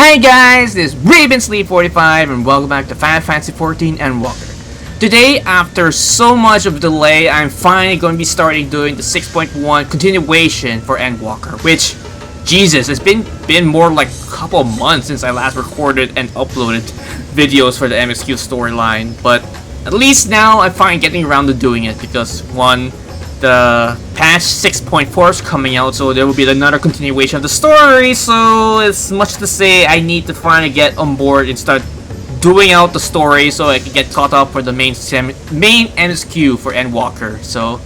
Hi guys, this is RavenSleep45 and welcome back to Final Fantasy XIV Endwalker. Today, after so much of a delay, I'm finally going to be starting doing the 6.1 continuation for Endwalker, which, Jesus, it's been more like a couple of months since I last recorded and uploaded videos for the MSQ storyline, but at least now I'm finally getting around to doing it because, one, the patch 6.4 is coming out, so there will be another continuation of the story, so it's much to say I need to finally get on board and start doing out the story so I can get caught up for the main MSQ for Endwalker. So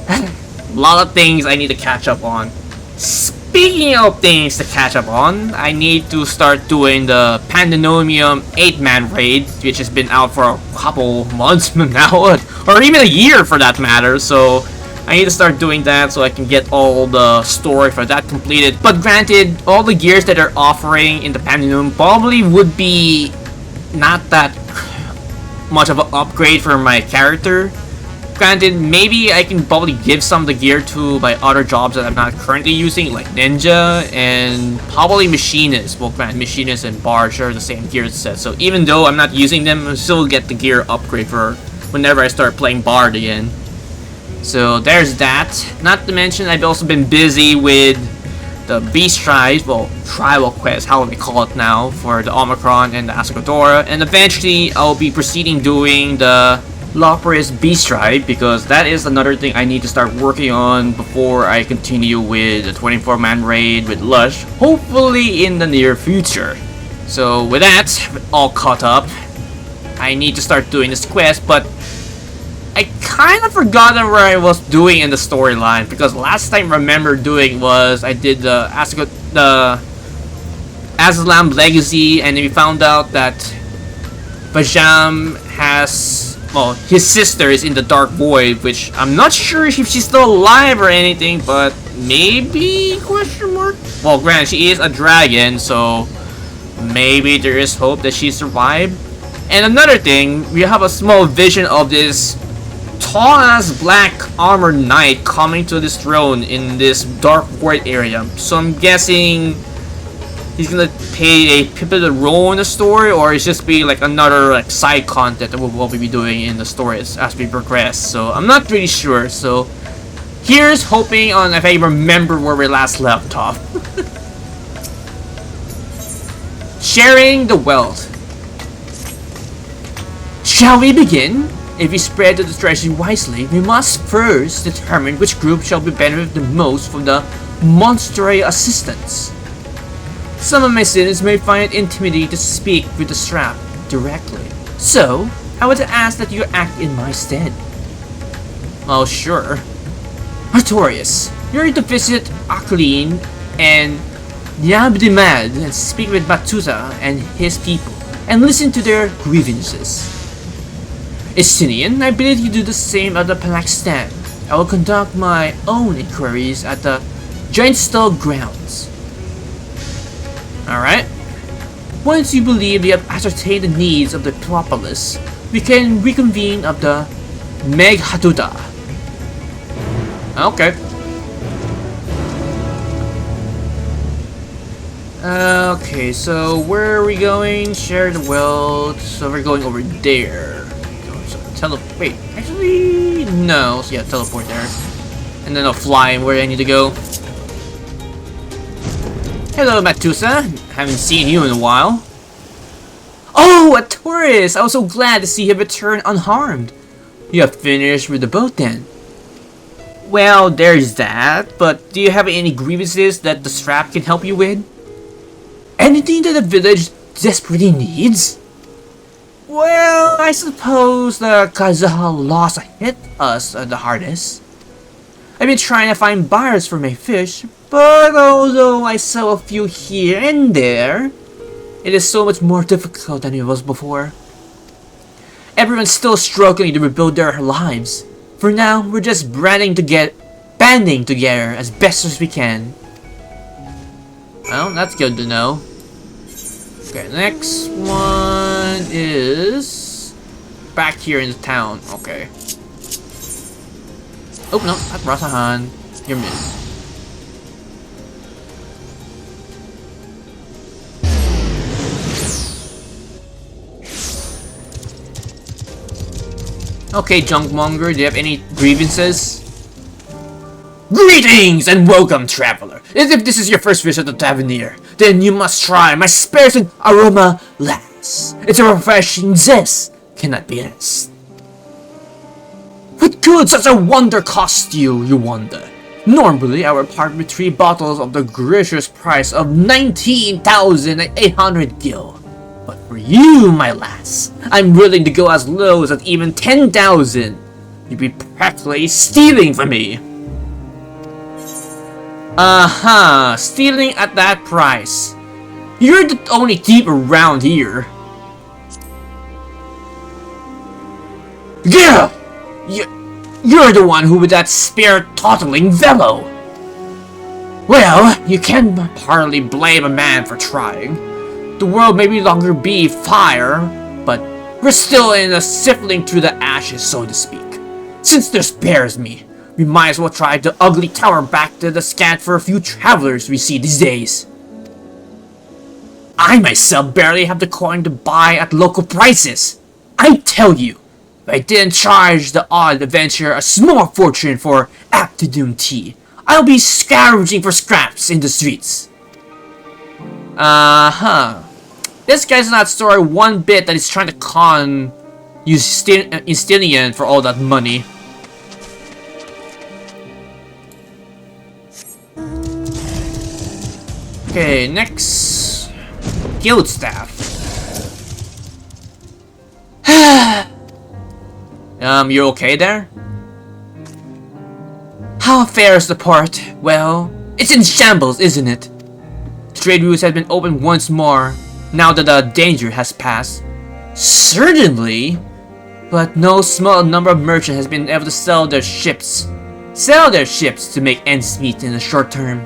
a lot of things I need to catch up on. Speaking of things to catch up on, I need to start doing the Pandemonium 8-man raid, which has been out for a couple months now, or even a year for that matter, so I need to start doing that so I can get all the story for that completed. But granted, all the gears that they're offering in the Pandemonium probably would be not that much of an upgrade for my character. Granted, maybe I can probably give some of the gear to my other jobs that I'm not currently using, like Ninja and probably Machinist. Well, granted, Machinist and Bard share the same gear set, so even though I'm not using them, I'll still get the gear upgrade for whenever I start playing Bard again. So there's that. Not to mention, I've also been busy with the Beast Tribes, well, Tribal Quest, how we call it now, for the Omicron and the Ascodora, and eventually I'll be proceeding doing the Loporis Beast Tribe, because that is another thing I need to start working on before I continue with the 24-man raid with Lush, hopefully in the near future. So with that all caught up, I need to start doing this quest, but I kind of forgotten where I was doing in the storyline, because last time I remember doing was I did the Aslam Legacy, and we found out that Bajam has, well, his sister is in the Dark Void, which I'm not sure if she's still alive or anything, but maybe, question mark? Well, granted, she is a dragon, so maybe there is hope that she survived. And another thing, we have a small vision of this tall-ass black armored knight coming to this throne in this Dark Void area. So I'm guessing he's gonna play a pivotal role in the story, or it's just be like another like side content that we'll be doing in the story as we progress. So I'm not really sure. So here's hoping on if I remember where we last left off. Sharing the wealth. Shall we begin? If we spread the treasure wisely, we must first determine which group shall be benefit the most from the monetary assistance. Some of my students may find it intimidating to speak with the strap directly, so I would ask that you act in my stead. Oh, sure. Artorias, you're to visit Akleen and Nyabdimad and speak with Batuta and his people and listen to their grievances. Estinian, I believe you do the same at the Palakstan. I will conduct my own inquiries at the Giant Skull grounds. Alright. Once you believe we have ascertained the needs of the Metropolis, we can reconvene of the Meghatuta. Okay. Okay, so where are we going? Share the wealth. So we're going over there. Wait, actually, no. So yeah, teleport there. And then I'll fly where I need to go. Hello, Matusa. Haven't seen you in a while. Oh, a tourist! I was so glad to see you return unharmed. You have finished with the boat then. Well, there's that, but do you have any grievances that the strap can help you with? Anything that the village desperately needs? Well, I suppose the Khalzahl loss hit us the hardest. I've been trying to find buyers for my fish, but although I sell a few here and there, it is so much more difficult than it was before. Everyone's still struggling to rebuild their lives. For now, we're just banding together as best as we can. Well, that's good to know. Okay, next one is back here in the town. Okay. Oh no, that's Rasahan. You're mid. Okay, Junkmonger, do you have any grievances? Greetings and welcome, traveler. If this is your first visit to Tavernier, then you must try my spares and aroma lass. It's a refreshing zest, cannot be missed. What could such a wonder cost you, you wonder? Normally, I would part with 3 bottles of the gracious price of 19,800 gil. But for you, my lass, I'm willing to go as low as even 10,000. You'd be practically stealing from me. Stealing at that price. You're the only thief around here. Yeah! You're the one who with that spear-tottling fellow! Well, you can hardly blame a man for trying. The world may no longer be fire, but we're still in a sifting through the ashes, so to speak. Since there spares me, we might as well try the ugly tower back to the scan for a few travelers we see these days. I myself barely have the coin to buy at local prices. I tell you, if I didn't charge the odd adventurer a small fortune for afternoon tea, I'll be scrounging for scraps in the streets. This guy's not sorry one bit that he's trying to con Justinian for all that money. Okay, next. Guild staff. You okay there? How fares the port? Well, it's in shambles, isn't it? Trade routes have been opened once more, now that the danger has passed. Certainly, but no small number of merchants has been able to sell their ships to make ends meet in the short term.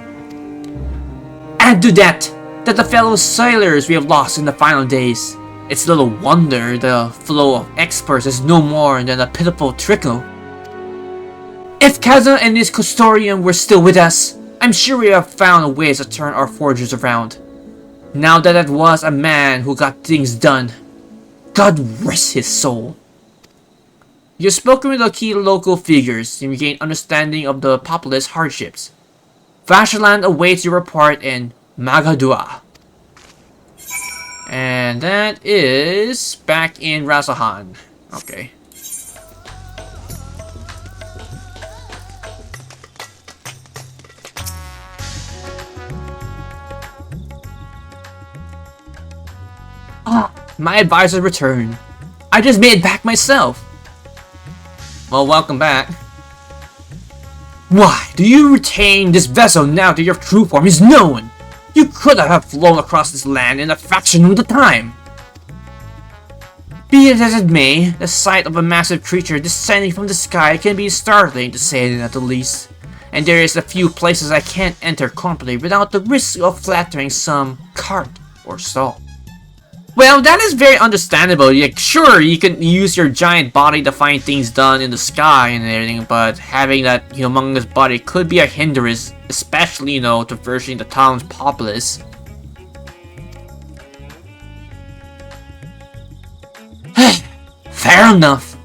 Add to that the fellow sailors we have lost in the final days. It's little wonder the flow of experts is no more than a pitiful trickle. If Kazan and his custodian were still with us, I'm sure we have found ways to turn our forges around. Now that it was a man who got things done, God rest his soul. You've spoken with the key local figures and regained understanding of the populace hardships. Vashaland awaits your report in Magadua. And that is back in Rasahan. Okay. My advisor returned. I just made it back myself. Well, welcome back. Why do you retain this vessel now that your true form is known? You could have flown across this land in a fraction of the time. Be it as it may, the sight of a massive creature descending from the sky can be startling to say it at the least. And there is a few places I can't enter comfortably without the risk of flattering some cart or stall. Well, that is very understandable. Like, sure, you can use your giant body to find things done in the sky and everything, but having that humongous body could be a hindrance, especially, traversing the town's populace. Fair enough.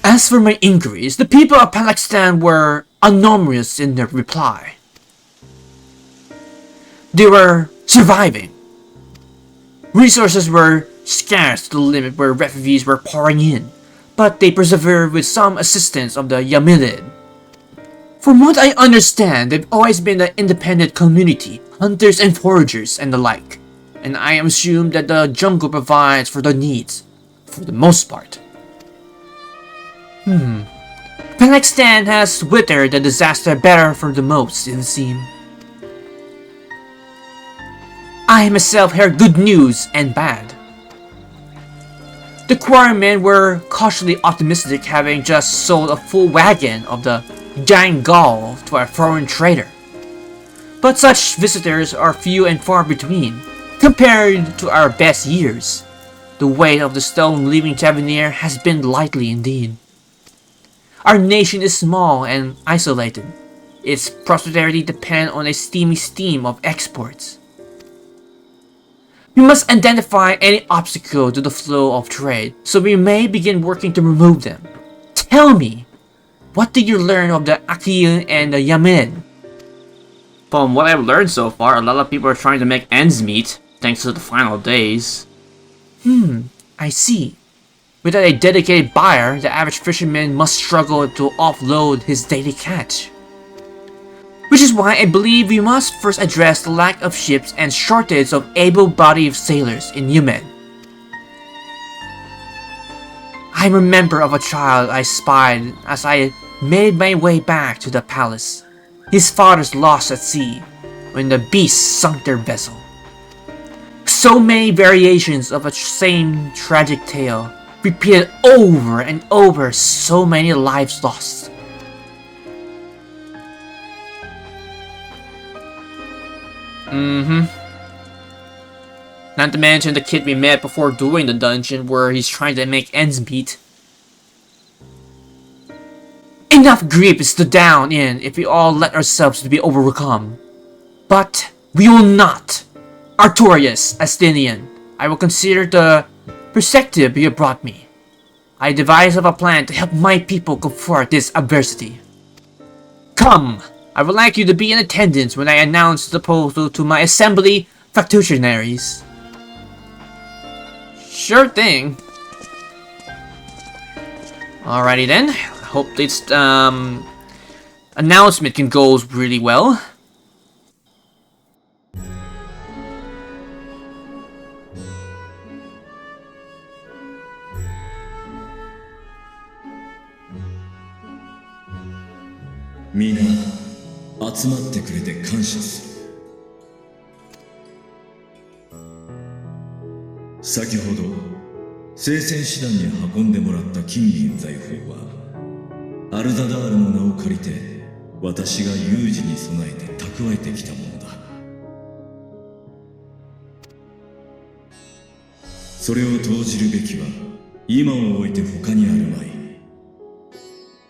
As for my inquiries, the people of Palakistan were anomalous in their reply. They were surviving. Resources were scarce to the limit where refugees were pouring in, but they persevered with some assistance of the Yamilid. From what I understand, they've always been an independent community, hunters and foragers and the like, and I assume that the jungle provides for their needs, for the most part. Palakistan has withered the disaster better for the most, it would seem. I myself heard good news and bad. The quarrymen were cautiously optimistic, having just sold a full wagon of the Jangal to a foreign trader. But such visitors are few and far between, compared to our best years. The weight of the stone leaving Tavernier has been lightly indeed. Our nation is small and isolated. Its prosperity depends on a steamy stream of exports. We must identify any obstacle to the flow of trade, so we may begin working to remove them. Tell me, what did you learn of the Akil and the Yamin? From what I've learned so far, a lot of people are trying to make ends meet, thanks to the final days. I see. Without a dedicated buyer, the average fisherman must struggle to offload his daily catch. Which is why I believe we must first address the lack of ships and shortage of able-bodied sailors in Yemen. I remember of a child I spied as I made my way back to the palace. His father's lost at sea when the beasts sunk their vessel. So many variations of a same tragic tale, repeated over and over, so many lives lost. Not to mention the kid we met before doing the dungeon where he's trying to make ends meet. Enough grief is to down in if we all let ourselves be overcome. But we will not. Artorius, Astinian, I will consider the perspective you brought me. I devised a plan to help my people confront this adversity. Come, I would like you to be in attendance when I announce the proposal to my assembly factionaries. Sure thing. Alrighty then. I hope this announcement can go really well. Mina, 集まってくれて感謝する。先ほど聖戦師団に運んでもらった金銀財宝はアルダダールの名を借りて私が有事に備えて蓄えてきたものだ。それを投じるべきは今をおいて他にあるまい。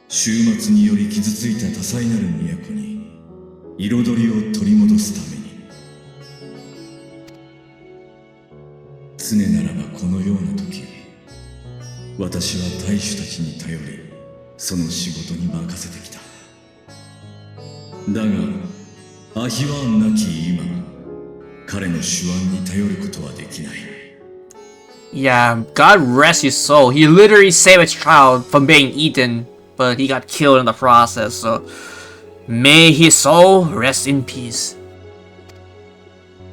終末により傷ついた多彩なる都に彩りを取り戻すために。常ならばこのような時、私は大主たちに頼りその仕事に任せてきた。だがアヒワーンなき今、彼の手腕に頼ることはできない。Yeah, God rest his soul. He literally saved a child from being eaten, but he got killed in the process, so may his soul rest in peace.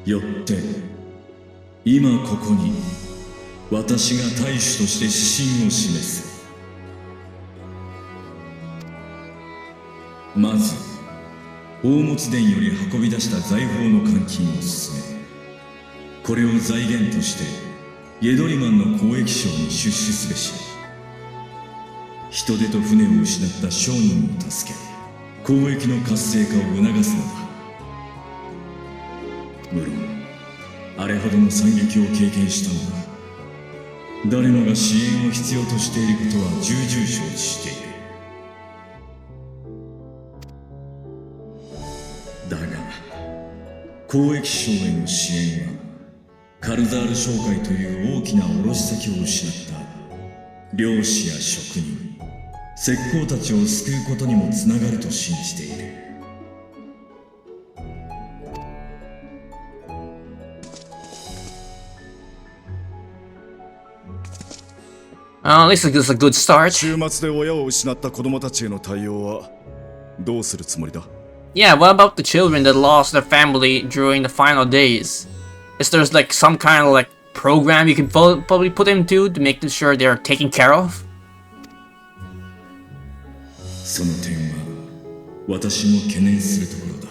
よって今ここに私が大主として指針を示す。まず宝物殿より運び出した財宝の換金を進め、これを財源としてイェドリマンの交易商に出資すべし。人手と船を失った商人を助け、交易の活性化を促すのだ。無論あれほどの惨劇を経験したのだ。誰もが支援を必要としていることは重々承知している。だが交易商への支援はカルザール商会という大きな卸先を失った漁師や職人、石膏たちを救うことにもつながると信じている。At least this is a good start. 週末で親を失った子供たちへの対応はどうするつもりだ? Yeah, what about the children that lost their family during the final days? Is there like some kind of like program you can probably put them to make sure they're taken care of? その点は私も懸念するところだ。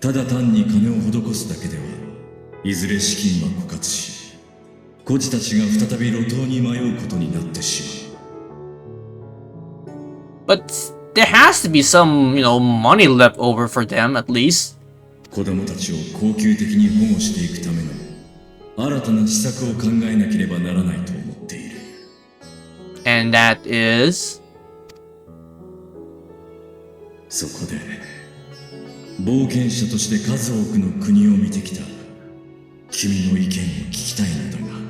ただ単に金を施すだけではいずれ資金は枯渇し、孤児たちが再び路頭に迷うことになってしまう。But there has to be some, money left over for them at least. 子供たちを恒久的に保護していくための新たな施策を考えなければならないと思っている。And that is? そこで冒険者として数多くの国を見てきた君の意見を聞きたいのだが。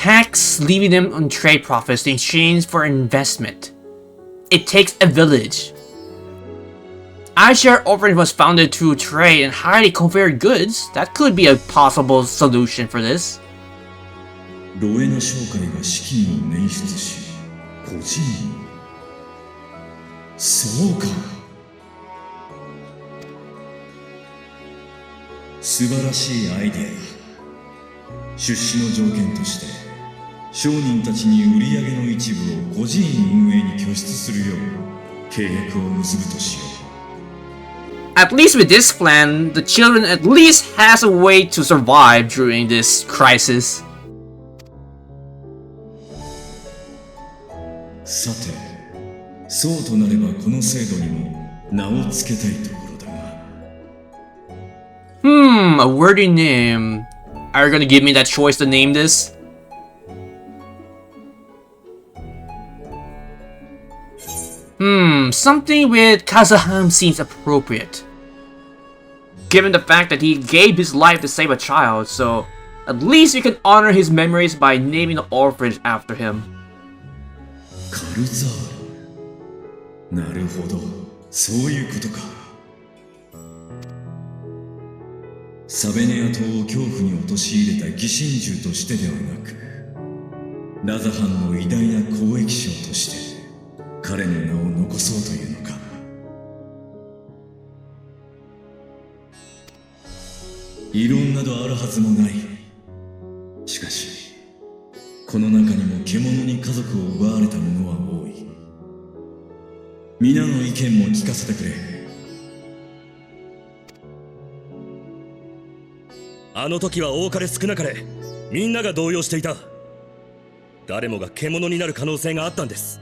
tax, leaving them on trade profits in exchange for investment. It takes a village. iShare Orphanage was founded through trade and highly converted goods. That could be a possible solution for this. ロエナ商会が資金を捻出し、個人そうか。素晴らしいアイデアだ。出資の条件として、商人たちに売り上げの一部を孤児院運営に拠出するよう契約を結ぶとしよう。At least with this plan, the children at least has a way to survive during this crisis. さて、そうとなればこの制度にも名を付けたいところだが。A wordy name. Are you gonna give me that choice to name this? Something with Khalzahl seems appropriate. Given the fact that he gave his life to save a child, so at least you can honor his memories by naming the orphanage after him. カルザール。なるほど、そういうことか。サベネア島を恐怖に陥れた疑心獣としてではなく、ラザハンの偉大な交易商として彼の名を残そうというのか。異論などあるはずもない。しかしこの中にも獣に家族を奪われた者は多い。皆の意見も聞かせてくれ。あの時は多かれ少なかれみんなが動揺していた。誰もが獣になる可能性があったんです。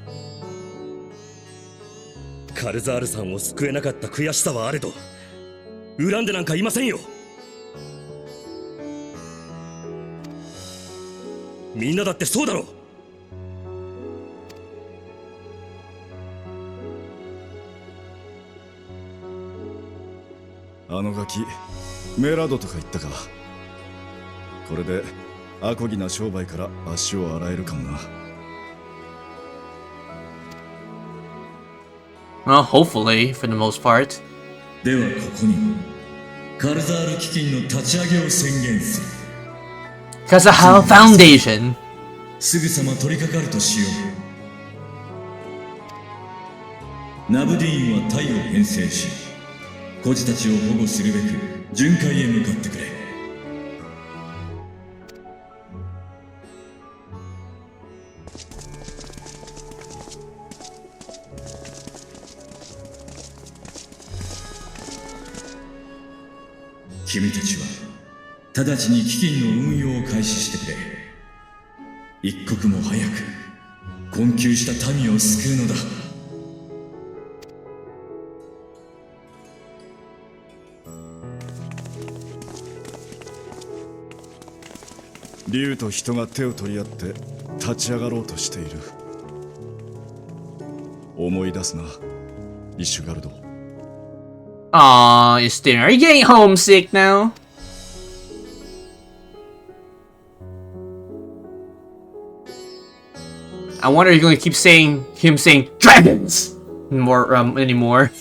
カルザールさんを救えなかった悔しさはあれど、恨んでなんかいませんよ。みんなだってそうだろう。あのガキメラドとか言ったか。これでアコギな商売から足を洗えるかもな。Well, hopefully, for the most part. ではここにカルザール基金の立ち上げを宣言する。Khalzahl Foundation. すぐさま取り掛かるとしよう。ナブディーンは隊を編成し、孤児たちを保護するべく巡回へ向かってくれ。君たちは直ちに基金の運用を開始してくれ。一刻も早く困窮した民を救うのだ。竜と人が手を取り合って立ち上がろうとしている。思い出すな、イシュガルド。Aw, Esther, are you getting homesick now? I wonder if you're gonna keep saying saying dragons more anymore.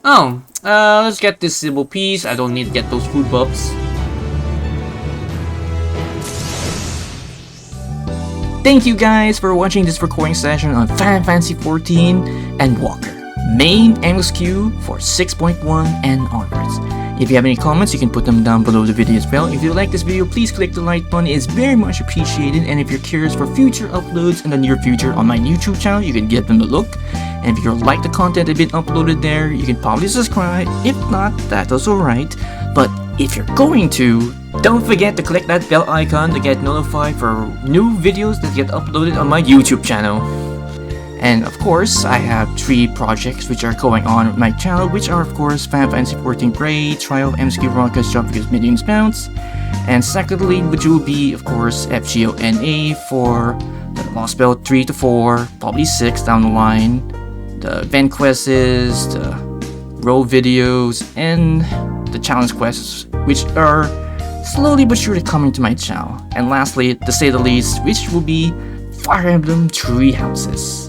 Oh, let's get this civil piece. I don't need to get those food buffs. Thank you guys for watching this recording session on Final Fantasy XIV Endwalker, main MSQ for 6.1 and onwards. If you have any comments, you can put them down below the video as well. If you like this video, please click the like button. It's very much appreciated. And if you're curious for future uploads in the near future on my YouTube channel, you can give them a look. And if you like the content that's been uploaded there, you can probably subscribe. If not, that's also alright. But if you're going to, don't forget to click that bell icon to get notified for new videos that get uploaded on my YouTube channel. And of course, I have 3 projects which are going on with my channel, which are of course Final Fantasy XIV Grey, Trial of MSQ Rockets, Jump Because Minions Bounce, and secondly, which will be of course FGONA for the Lost Belt 3 to 4, probably 6 down the line, the event quests, the role videos, and the challenge quests, which are slowly but surely coming to my channel. And lastly, to say the least, which will be Fire Emblem Three Houses.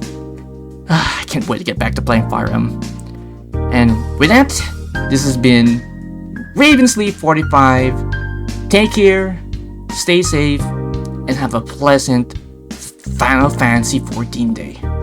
I can't wait to get back to playing Fire Emblem. And with that, this has been Ravensleep45. Take care, stay safe, and have a pleasant Final Fantasy XIV day.